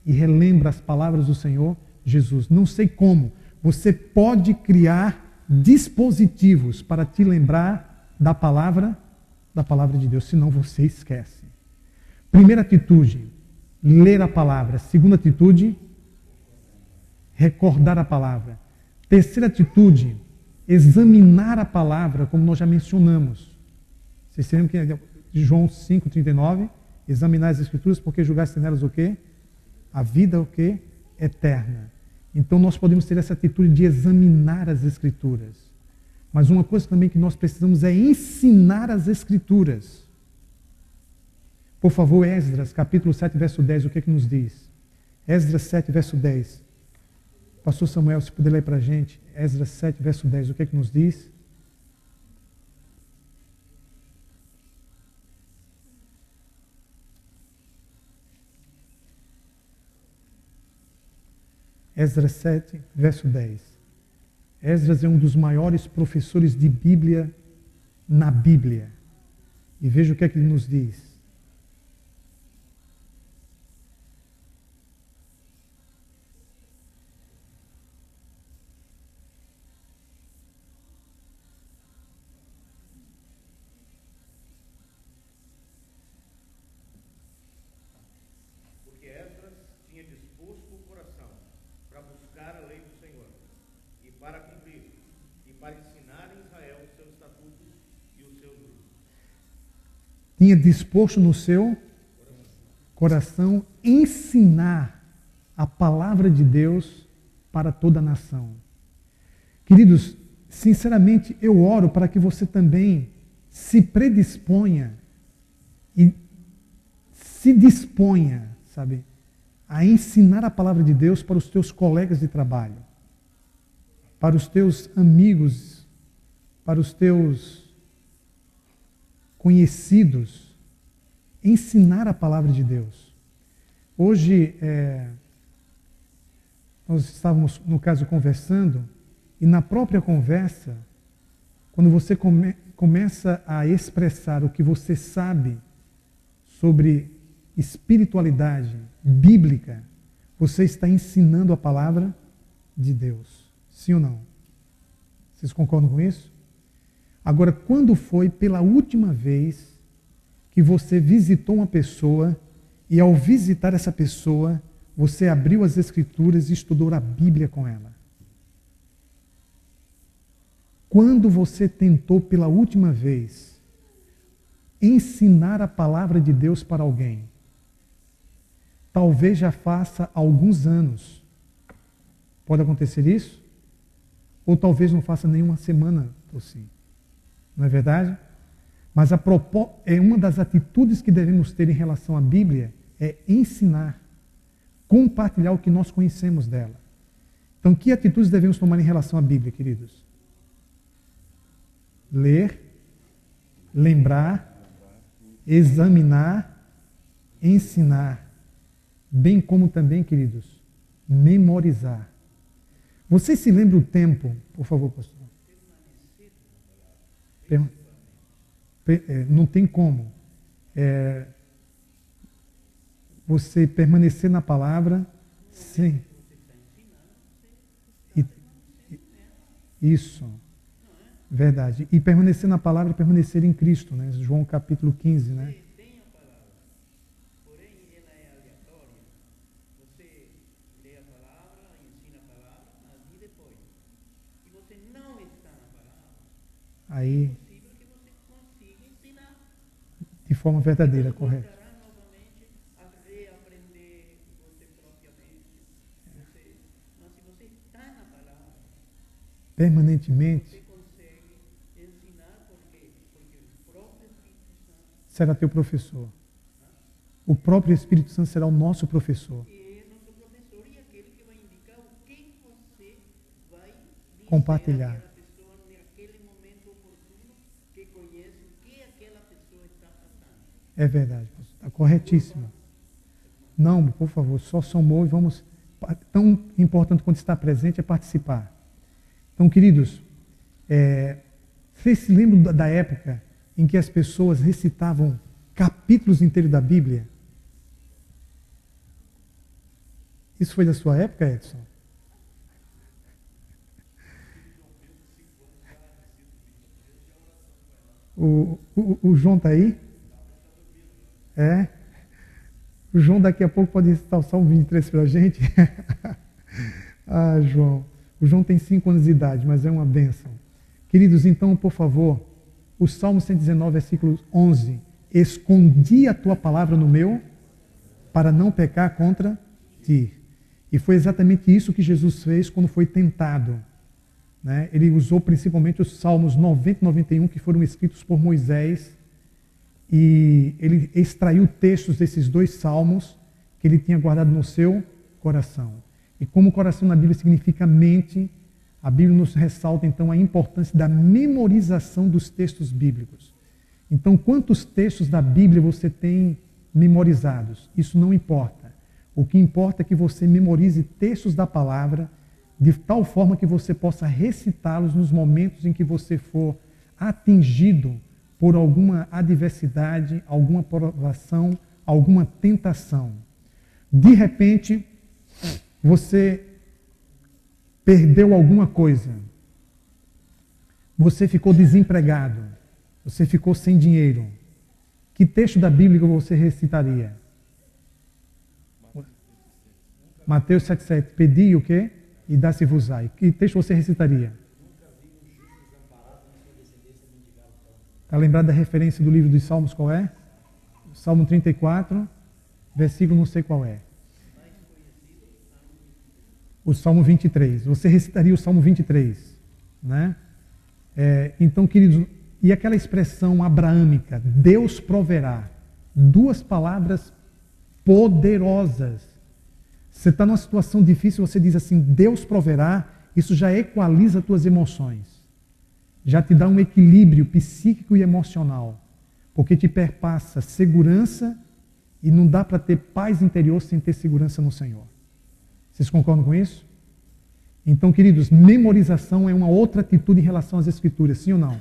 e relembra as palavras do Senhor Jesus. Não sei como. Você pode criar dispositivos para te lembrar da palavra de Deus, senão você esquece. Primeira atitude, ler a palavra. Segunda atitude, recordar a palavra. Terceira atitude, examinar a palavra, como nós já mencionamos. Vocês se lembram que é João 5,39, examinar as Escrituras, porque julgaste nelas o quê? A vida o quê? Eterna. Então nós podemos ter essa atitude de examinar as Escrituras. Mas uma coisa também que nós precisamos é ensinar as Escrituras. Por favor, Esdras, capítulo 7, verso 10, o que é que nos diz? Esdras 7, verso 10. Pastor Samuel, se puder ler para a gente, Esdras 7, verso 10, o que é que nos diz? Esdras 7, verso 10. Esdras é um dos maiores professores de Bíblia na Bíblia. E veja o que é que ele nos diz. Porque Esdras tinha disposto o coração para buscar a lei do Senhor e para cumprir, e para ensinar em Israel os seus estatutos e os seus juros. Tinha disposto no seu coração ensinar a palavra de Deus para toda a nação. Queridos, sinceramente eu oro para que você também se predisponha e se disponha, sabe, a ensinar a palavra de Deus para os teus colegas de trabalho, para os teus amigos, para os teus conhecidos, ensinar a palavra de Deus. Hoje, nós estávamos, no caso, conversando, e na própria conversa, quando você começa a expressar o que você sabe sobre espiritualidade bíblica, você está ensinando a palavra de Deus. Sim ou não? Vocês concordam com isso? Agora, quando foi pela última vez que você visitou uma pessoa e ao visitar essa pessoa, você abriu as Escrituras e estudou a Bíblia com ela? Quando você tentou pela última vez ensinar a palavra de Deus para alguém? Talvez já faça alguns anos. Pode acontecer isso? Ou talvez não faça nenhuma semana ou sim. Não é verdade? Mas uma das atitudes que devemos ter em relação à Bíblia é ensinar, compartilhar o que nós conhecemos dela. Então, que atitudes devemos tomar em relação à Bíblia, queridos? Ler, lembrar, examinar, ensinar, bem como também, queridos, memorizar. Vocês se lembram do tempo, por favor, pastor? Não tem como você permanecer na palavra sem. Isso. Verdade. E permanecer na palavra e permanecer em Cristo, né? João capítulo 15, né? Tem a palavra, porém ela é aleatória. Você lê a palavra, ensina a palavra, mas e depois? Se você não está na palavra, Aí, é possível que você consiga ensinar. de forma verdadeira, correto. Voltará novamente a reaprender você propriamente. Mas se você está na palavra, Permanentemente, ensinar porque o próprio Espírito Santo será teu professor. O próprio Espírito Santo será o nosso professor. E nosso professor e aquele que vai indicar o que você vai dizer Compartilhar. àquela pessoa naquele momento oportuno, que conhece o que aquela pessoa está passando. É verdade, está corretíssimo. Não, por favor, só somou e vamos... Tão importante quanto estar presente é participar. Então, queridos, vocês se lembram da época em que as pessoas recitavam capítulos inteiros da Bíblia? Isso foi da sua época, Edson? O João está aí? É? O João daqui a pouco pode recitar o Salmo 23 para a gente. Ah, João. O João tem 5 anos de idade, mas é uma bênção. Queridos, então, por favor, o Salmo 119, versículo 11. Escondi a tua palavra no meu, para não pecar contra ti. E foi exatamente isso que Jesus fez quando foi tentado. Né? Ele usou principalmente os Salmos 90 e 91, que foram escritos por Moisés, e ele extraiu textos desses 2 salmos que ele tinha guardado no seu coração. E como coração na Bíblia significa mente, a Bíblia nos ressalta então a importância da memorização dos textos bíblicos. Então, quantos textos da Bíblia você tem memorizados? Isso não importa. O que importa é que você memorize textos da palavra de tal forma que você possa recitá-los nos momentos em que você for atingido por alguma adversidade, alguma provação, alguma tentação. De repente, você perdeu alguma coisa. Você ficou desempregado. Você ficou sem dinheiro. Que texto da Bíblia você recitaria? Mateus 7,7. Pedi o quê? E dá-se-vos-á. Que texto você recitaria? Está lembrado da referência do livro dos Salmos, qual é? Salmo 34, versículo não sei qual é. O Salmo 23. Você recitaria o Salmo 23. Né? Então, queridos, e aquela expressão abraâmica, Deus proverá. 2 palavras poderosas. Você está numa situação difícil, você diz assim, Deus proverá, isso já equaliza as tuas emoções. Já te dá um equilíbrio psíquico e emocional. Porque te perpassa segurança e não dá para ter paz interior sem ter segurança no Senhor. Vocês concordam com isso? Então, queridos, memorização é uma outra atitude em relação às Escrituras, sim ou não?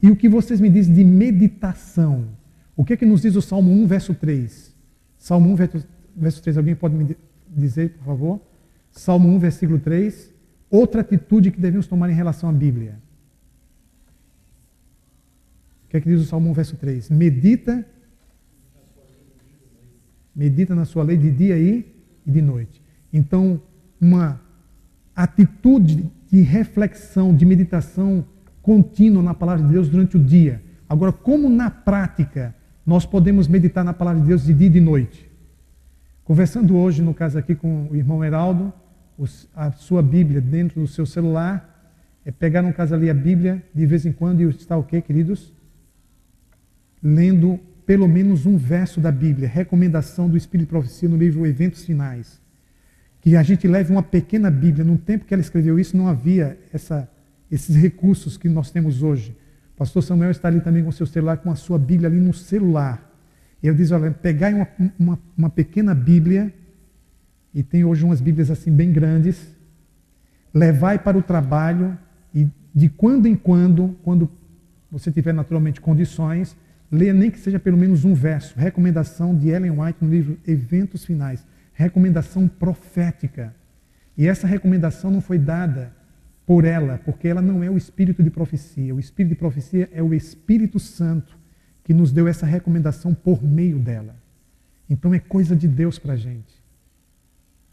E o que vocês me dizem de meditação? O que é que nos diz o Salmo 1, verso 3? Salmo 1, verso 3, alguém pode me dizer, por favor? Salmo 1, versículo 3. Outra atitude que devemos tomar em relação à Bíblia. O que é que diz o Salmo 1, verso 3? Medita na sua lei de dia e de noite. Então, uma atitude de reflexão, de meditação contínua na palavra de Deus durante o dia. Agora, como na prática nós podemos meditar na palavra de Deus de dia e de noite? Conversando hoje, no caso aqui com o irmão Heraldo, a sua Bíblia dentro do seu celular, pegar no caso ali a Bíblia, de vez em quando, e está o quê, queridos? Lendo pelo menos um verso da Bíblia, recomendação do Espírito de Profecia no livro Eventos Finais. Que a gente leve uma pequena Bíblia. No tempo que ela escreveu isso, não havia esses recursos que nós temos hoje. O pastor Samuel está ali também com o seu celular, com a sua Bíblia ali no celular. E ele diz, olha, pegai uma pequena Bíblia, e tem hoje umas Bíblias assim bem grandes, levai para o trabalho, e de quando em quando você tiver naturalmente condições, leia nem que seja pelo menos um verso. Recomendação de Ellen White no livro Eventos Finais. Recomendação profética. E essa recomendação não foi dada por ela, porque ela não é o espírito de profecia. O espírito de profecia é o Espírito Santo que nos deu essa recomendação por meio dela. Então é coisa de Deus para a gente.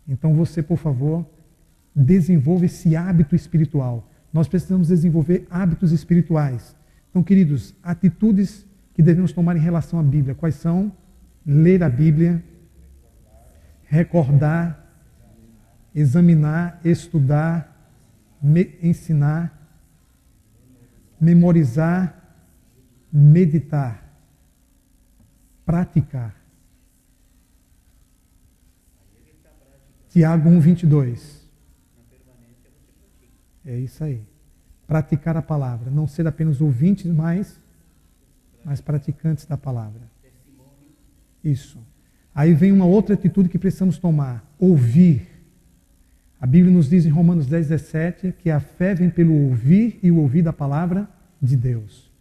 Então você, por favor, desenvolva esse hábito espiritual. Nós precisamos desenvolver hábitos espirituais. Então, queridos, atitudes que devemos tomar em relação à Bíblia. Quais são? Ler a Bíblia, recordar, examinar, estudar, ensinar, memorizar, meditar, praticar. Tiago 1:22. É isso aí. Praticar a palavra. Não ser apenas ouvintes, mas praticantes da palavra. Isso. Aí vem uma outra atitude que precisamos tomar. Ouvir. A Bíblia nos diz em Romanos 10:17 que a fé vem pelo ouvir e o ouvir da palavra de Deus.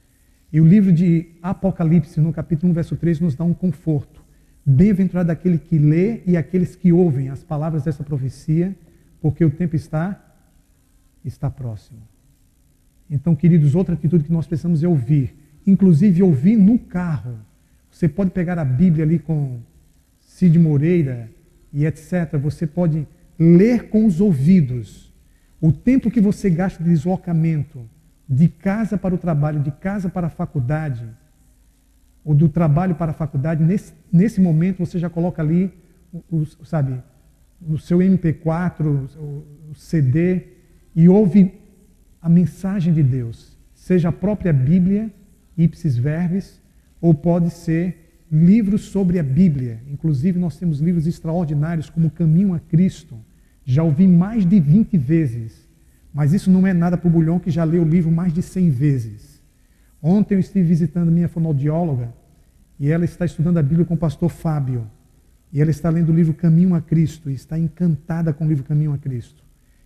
E o livro de Apocalipse, no capítulo 1, verso 3, nos dá um conforto. Bem-aventurado aquele que lê e aqueles que ouvem as palavras dessa profecia, porque o tempo está próximo. Então, queridos, outra atitude que nós precisamos é ouvir. Inclusive, ouvir no carro. Você pode pegar a Bíblia ali com Cid Moreira e etc. Você pode ler com os ouvidos. O tempo que você gasta de deslocamento de casa para o trabalho, de casa para a faculdade, ou do trabalho para a faculdade, nesse momento você já coloca ali, no seu MP4, o CD, e ouve a mensagem de Deus. Seja a própria Bíblia, ipsis verbis, ou pode ser livros sobre a Bíblia. Inclusive nós temos livros extraordinários como Caminho a Cristo. Já ouvi mais de 20 vezes. Mas isso não é nada para o Bulhão, que já leu o livro mais de 100 vezes. Ontem eu estive visitando minha fonoaudióloga e ela está estudando a Bíblia com o pastor Fábio. E ela está lendo o livro Caminho a Cristo e está encantada com o livro Caminho a Cristo.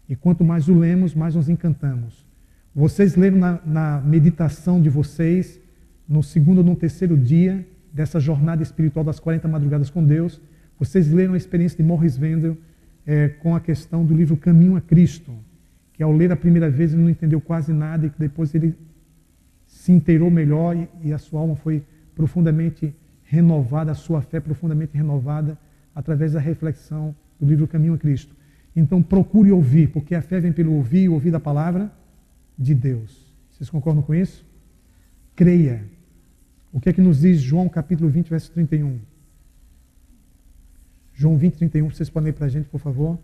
E quanto mais o lemos, mais nos encantamos. Vocês leram na meditação de vocês, no segundo ou no terceiro dia dessa jornada espiritual das 40 madrugadas com Deus, vocês leram a experiência de Morris Wendel com a questão do livro Caminho a Cristo, que ao ler a primeira vez ele não entendeu quase nada e que depois ele se inteirou melhor e a sua alma foi profundamente renovada, a sua fé profundamente renovada através da reflexão do livro Caminho a Cristo. Então procure ouvir, porque a fé vem pelo ouvir e ouvir da palavra de Deus. Vocês concordam com isso? Creia. O que é que nos diz João capítulo 20, verso 31? João 20, 31, vocês podem ler para a gente, por favor?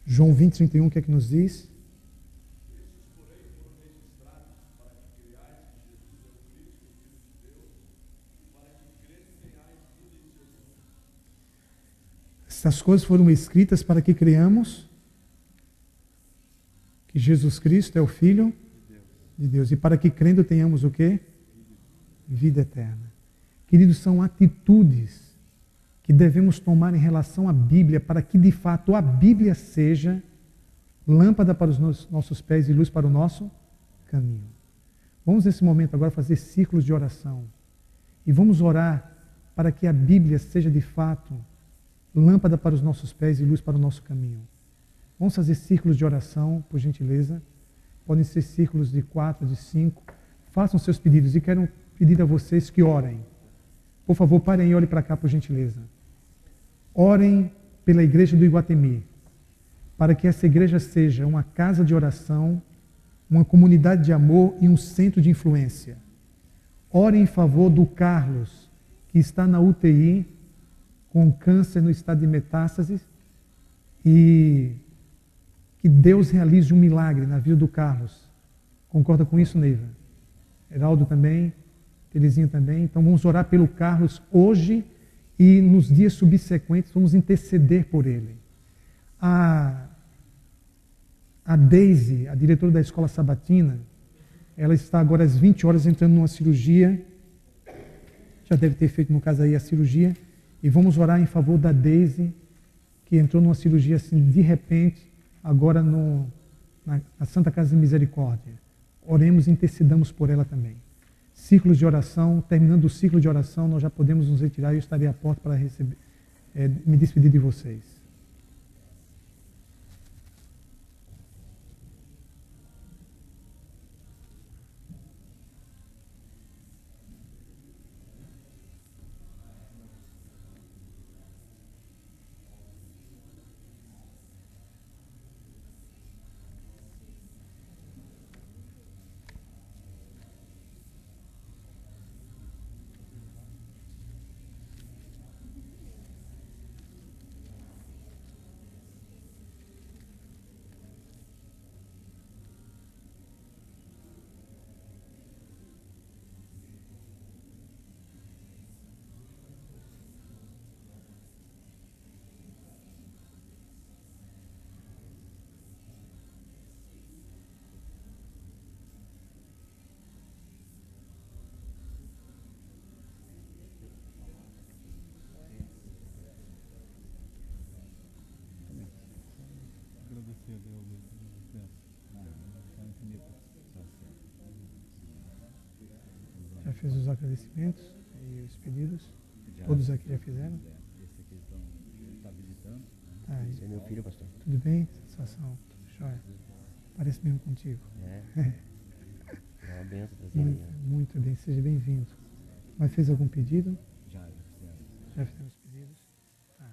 João 20, 31, o que é que nos diz? Essas coisas foram escritas para que creiamos que Jesus Cristo é o Filho de Deus. E para que crendo tenhamos o quê? Vida eterna. Queridos, são atitudes que devemos tomar em relação à Bíblia para que de fato a Bíblia seja lâmpada para os nossos pés e luz para o nosso caminho. Vamos nesse momento agora fazer círculos de oração. E vamos orar para que a Bíblia seja de fato lâmpada para os nossos pés e luz para o nosso caminho. Vamos fazer círculos de oração, por gentileza. Podem ser círculos de 4, de 5. Façam seus pedidos e quero pedir a vocês que orem. Por favor, parem e olhem para cá, por gentileza. Orem pela igreja do Iguatemi, para que essa igreja seja uma casa de oração, uma comunidade de amor e um centro de influência. Orem em favor do Carlos, que está na UTI, com câncer no estado de metástase, e que Deus realize um milagre na vida do Carlos. Concorda com isso, Neiva? Heraldo também, Terezinha também. Então vamos orar pelo Carlos hoje e nos dias subsequentes vamos interceder por ele. A Daisy, a diretora da escola sabatina, ela está agora às 20 horas entrando numa cirurgia, já deve ter feito no caso aí a cirurgia, e vamos orar em favor da Daisy, que entrou numa cirurgia assim de repente, agora na Santa Casa de Misericórdia. Oremos e intercedamos por ela também. Círculos de oração, terminando o ciclo de oração, nós já podemos nos retirar e eu estarei à porta para me despedir de vocês. Já fez os agradecimentos e os pedidos? Já. Todos aqui já fizeram? Esse aqui está visitando. Tá, Esse é meu filho, pastor. tudo bem? Satisfação? Tudo jóia? Parece mesmo contigo. É uma benção trazer Muito, ele. muito bem, seja bem-vindo. Mas fez algum pedido? Já fizemos. Já fizemos pedidos? Tá.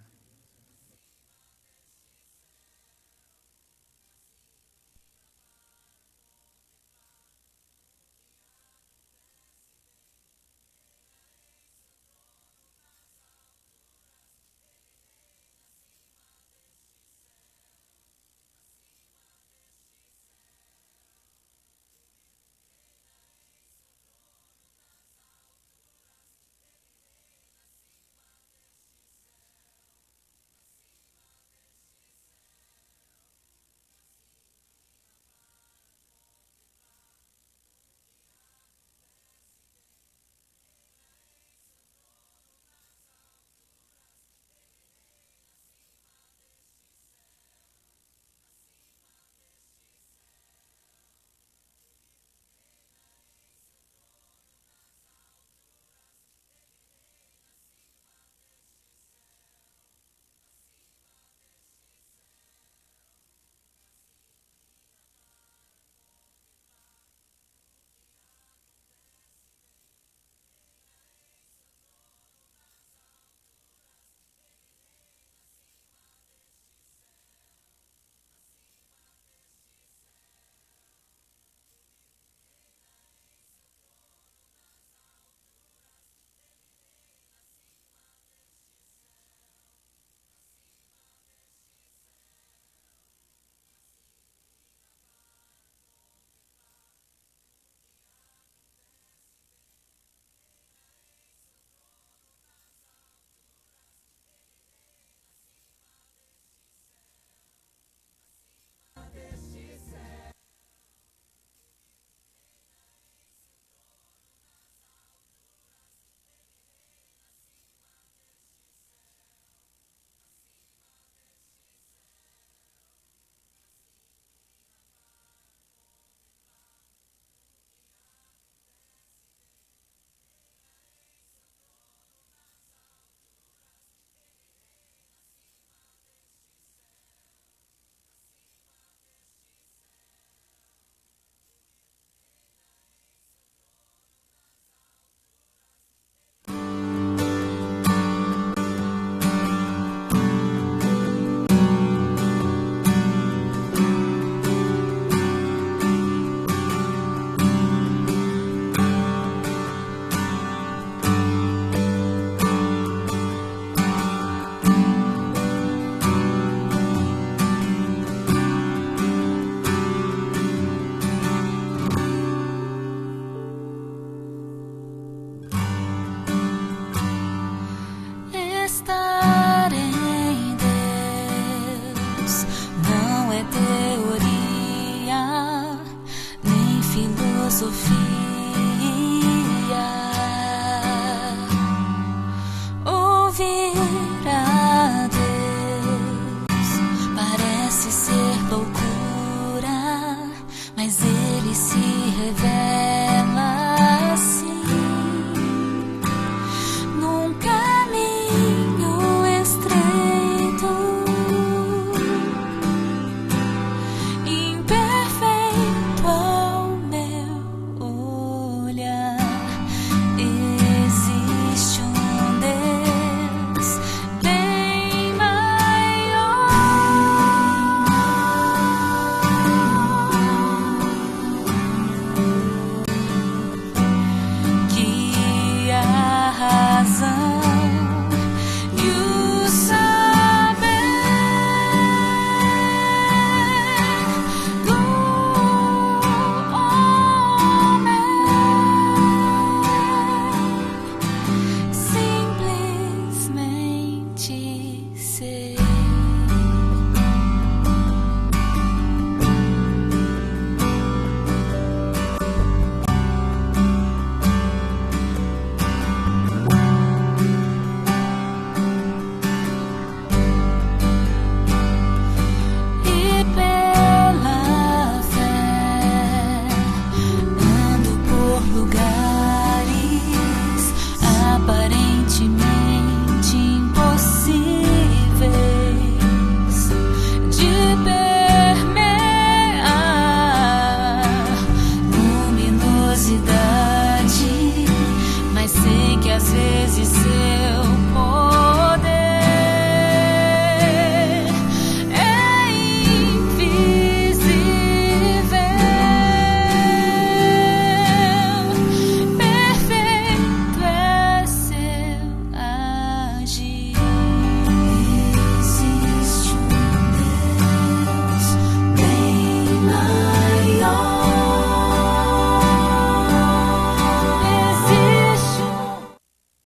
vezes